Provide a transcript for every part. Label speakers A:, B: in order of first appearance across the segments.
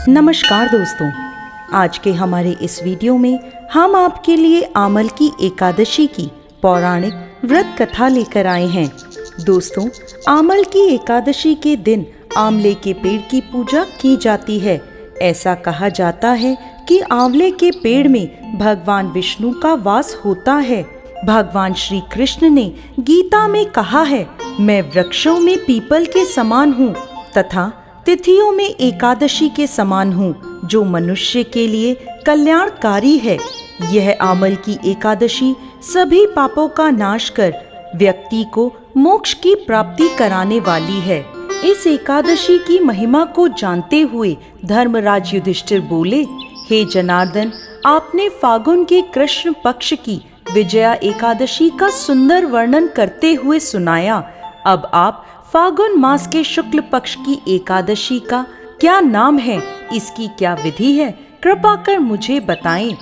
A: नमस्कार दोस्तों, आज के हमारे इस वीडियो में हम आपके लिए आमल की एकादशी की पौराणिक व्रत कथा लेकर आए हैं। दोस्तों, आमल की एकादशी के दिन आंवले के पेड़ की पूजा की जाती है। ऐसा कहा जाता है कि आंवले के पेड़ में भगवान विष्णु का वास होता है। भगवान श्री कृष्ण ने गीता में कहा है, मैं वृक्षों में पीपल के समान हूँ तथा तिथियों में एकादशी के समान हूँ, जो मनुष्य के लिए कल्याणकारी है। यह आमल की एकादशी सभी पापों का नाश कर व्यक्ति को मोक्ष की प्राप्ति कराने वाली है। इस एकादशी की महिमा को जानते हुए धर्मराज युधिष्ठिर बोले, हे जनार्दन, आपने फागुन के कृष्ण पक्ष की विजया एकादशी का सुंदर वर्णन करते हुए सुनाया। अब आप फागुन मास के शुक्ल पक्ष की एकादशी का क्या नाम है, इसकी क्या विधि है, कृपा कर मुझे बताएं।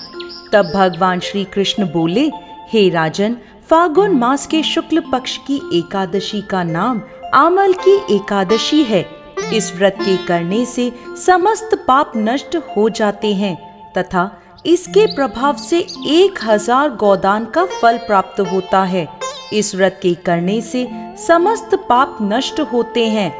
A: तब भगवान श्री कृष्ण बोले, हे राजन, फागुन मास के शुक्ल पक्ष की एकादशी का नाम आमल की एकादशी है। इस व्रत के करने से समस्त पाप नष्ट हो जाते हैं तथा इसके प्रभाव से 1000 गोदान का फल प्राप्त होता है। इस व्रत के करने से समस्त पाप नष्ट होते हैं।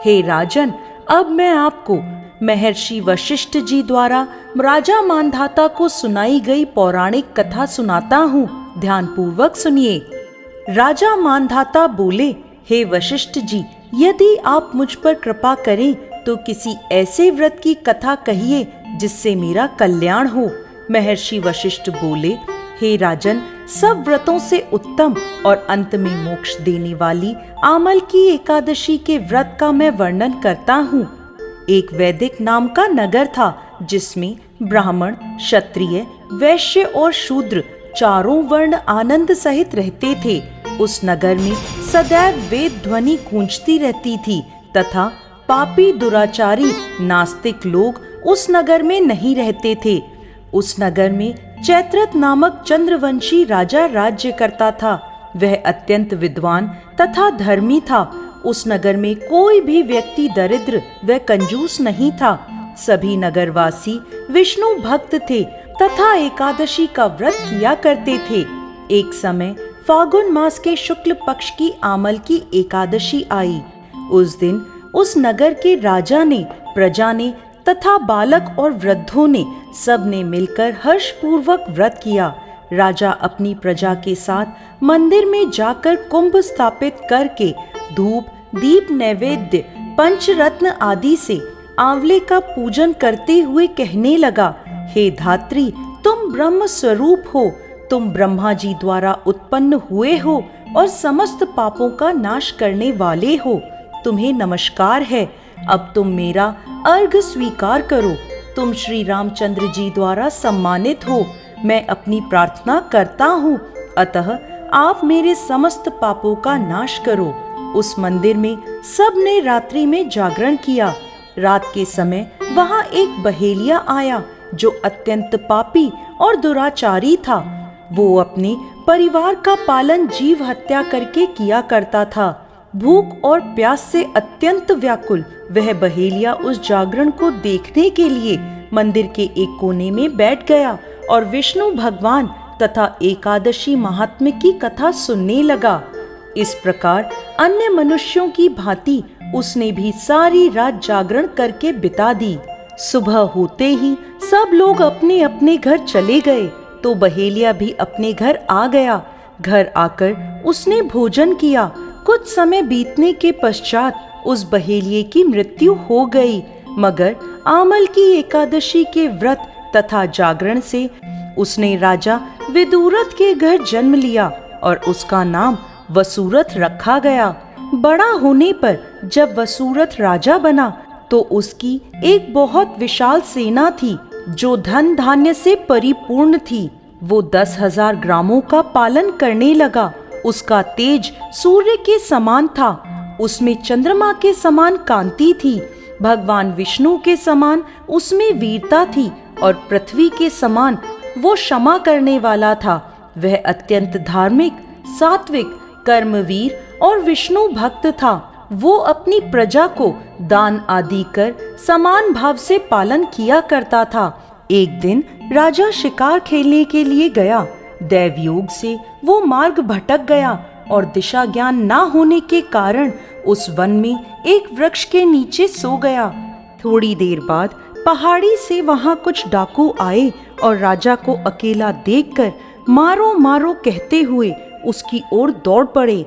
A: हे राजन, अब मैं आपको महर्षि वशिष्ठ जी द्वारा राजा मांधाता को सुनाई गई पौराणिक कथा सुनाता हूँ। ध्यान पूर्वक सुनिए। राजा मांधाता बोले, हे वशिष्ठ जी, यदि आप मुझ पर कृपा करें तो किसी ऐसे व्रत की कथा कहिए जिससे मेरा कल्याण हो। महर्षि वशिष्ठ बोले, हे राजन, सब व्रतों से उत्तम और अंत में मोक्ष देने वाली आमल की एकादशी के व्रत का मैं वर्णन करता हूँ। एक वैदिक नाम का नगर था, जिसमें ब्राह्मण, क्षत्रिय, वैश्य और शूद्र चारों वर्ण आनंद सहित रहते थे। उस नगर में सदैव वेद ध्वनि गूंजती रहती थी तथा पापी, दुराचारी, नास्तिक लोग उस नगर में नहीं रहते थे। उस नगर में चैत्रथ नामक चंद्रवंशी राजा राज्य करता था। वह अत्यंत विद्वान तथा धर्मी था। उस नगर में कोई भी व्यक्ति दरिद्र व कंजूस नहीं था। सभी नगरवासी विष्णु भक्त थे तथा एकादशी का व्रत किया करते थे। एक समय फागुन मास के शुक्ल पक्ष की आमल की एकादशी आई। उस दिन उस नगर के राजा ने, प्रजा ने तथा बालक और वृद्धों ने सब ने मिलकर हर्षपूर्वक व्रत किया। राजा अपनी प्रजा के साथ मंदिर में जाकर कुंभ स्थापित करके धूप, दीप, नैवेद्य, पंचरत्न आदि से आंवले का पूजन करते हुए कहने लगा, हे धात्री, तुम ब्रह्म स्वरूप हो, तुम ब्रह्मा जी द्वारा उत्पन्न हुए हो और समस्त पापों का नाश करने वाले हो। तुम्हें नमस्कार है। अब तुम मेरा अर्घ्य स्वीकार करो। तुम श्री रामचंद्र जी द्वारा सम्मानित हो। मैं अपनी प्रार्थना करता हूँ, अतः आप मेरे समस्त पापों का नाश करो। उस मंदिर में सब ने रात्रि में जागरण किया। रात के समय वहाँ एक बहेलिया आया जो अत्यंत पापी और दुराचारी था। वो अपने परिवार का पालन जीव हत्या करके किया करता था। भूख और प्यास से अत्यंत व्याकुल वह बहेलिया उस जागरण को देखने के लिए मंदिर के एक कोने में बैठ गया और विष्णु भगवान तथा एकादशी महात्म्य की कथा सुनने लगा। इस प्रकार अन्य मनुष्यों की भांति उसने भी सारी रात जागरण करके बिता दी। सुबह होते ही सब लोग अपने अपने घर चले गए तो बहेलिया भी अपने घर आ गया। घर आकर उसने भोजन किया। कुछ समय बीतने के पश्चात उस बहेलिये की मृत्यु हो गई, मगर आमल की एकादशी के व्रत तथा जागरण से उसने राजा विदुरथ के घर जन्म लिया और उसका नाम वसुरथ रखा गया। बड़ा होने पर जब वसुरथ राजा बना तो उसकी एक बहुत विशाल सेना थी जो धन धान्य से परिपूर्ण थी। वो 10,000 ग्रामों का पालन करने लगा। उसका तेज सूर्य के समान था। उसमें चंद्रमा के समान कांति थी। भगवान विष्णु के समान उसमें वीरता थी और पृथ्वी के समान वो क्षमा करने वाला था। वह अत्यंत धार्मिक, सात्विक, कर्मवीर और विष्णु भक्त था। वो अपनी प्रजा को दान आदि कर समान भाव से पालन किया करता था। एक दिन राजा शिकार खेलने के लिए गया। दैवयोग से वो मार्ग भटक गया और दिशा ज्ञान ना होने के कारण उस वन में एक वृक्ष के नीचे सो गया। थोड़ी देर बाद पहाड़ी से वहां कुछ डाकू आए और राजा को अकेला देखकर मारो मारो कहते हुए उसकी ओर दौड़ पड़े।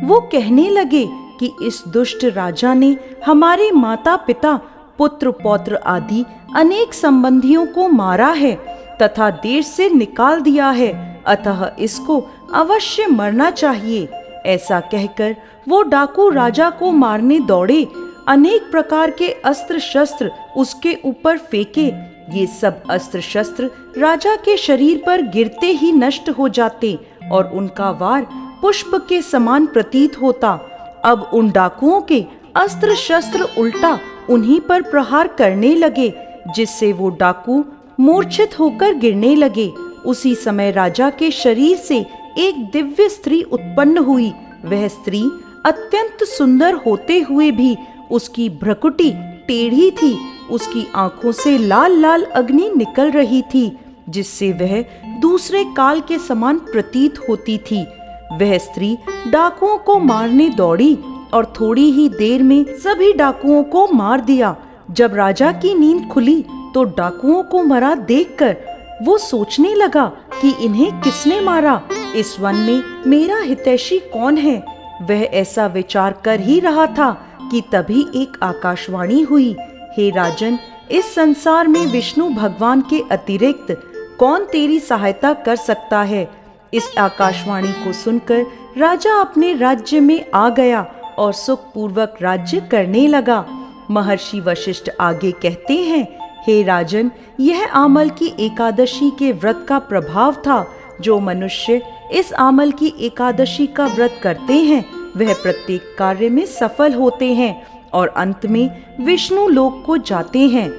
A: वो कहने लगे कि इस दुष्ट राजा ने हमारे माता पिता, पुत्र पौत्र आदि अनेक संबंधियों को मारा है तथा देश से निकाल दिया है, अतः इसको अवश्य मरना चाहिए। ऐसा कहकर वो डाकू राजा को मारने दौड़े। अनेक प्रकार के अस्त्र शस्त्र उसके ऊपर फेंके। ये सब अस्त्र शस्त्र राजा के शरीर पर गिरते ही नष्ट हो जाते और उनका वार पुष्प के समान प्रतीत होता। अब उन डाकुओं के अस्त्र शस्त्र उल्टा उन्हीं पर प्रहार करने लगे, जिससे वो डाकू मूर्छित होकर गिरने लगे। उसी समय राजा के शरीर से एक दिव्य स्त्री उत्पन्न हुई। वह स्त्री अत्यंत सुंदर होते हुए भी उसकी भ्रुकुटी टेढ़ी थी। उसकी आंखों से लाल लाल अग्नि निकल रही थी, जिससे वह दूसरे काल के समान प्रतीत होती थी। वह स्त्री डाकुओं को मारने दौड़ी और थोड़ी ही देर में सभी डाकुओं को मार दिया। जब राजा की नींद खुली तो डाकुओं को मरा देखकर वो सोचने लगा कि इन्हें किसने मारा, इस वन में मेरा हितैषी कौन है। वह ऐसा विचार कर ही रहा था कि तभी एक आकाशवाणी हुई, हे राजन, इस संसार में विष्णु भगवान के अतिरिक्त कौन तेरी सहायता कर सकता है। इस आकाशवाणी को सुनकर राजा अपने राज्य में आ गया और सुखपूर्वक राज्य करने लगा। महर्षि वशिष्ठ आगे कहते हैं, हे राजन, यह आमल की एकादशी के व्रत का प्रभाव था। जो मनुष्य इस आमल की एकादशी का व्रत करते हैं वह प्रत्येक कार्य में सफल होते हैं और अंत में विष्णु लोक को जाते हैं।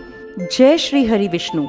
A: जय श्री हरि विष्णु।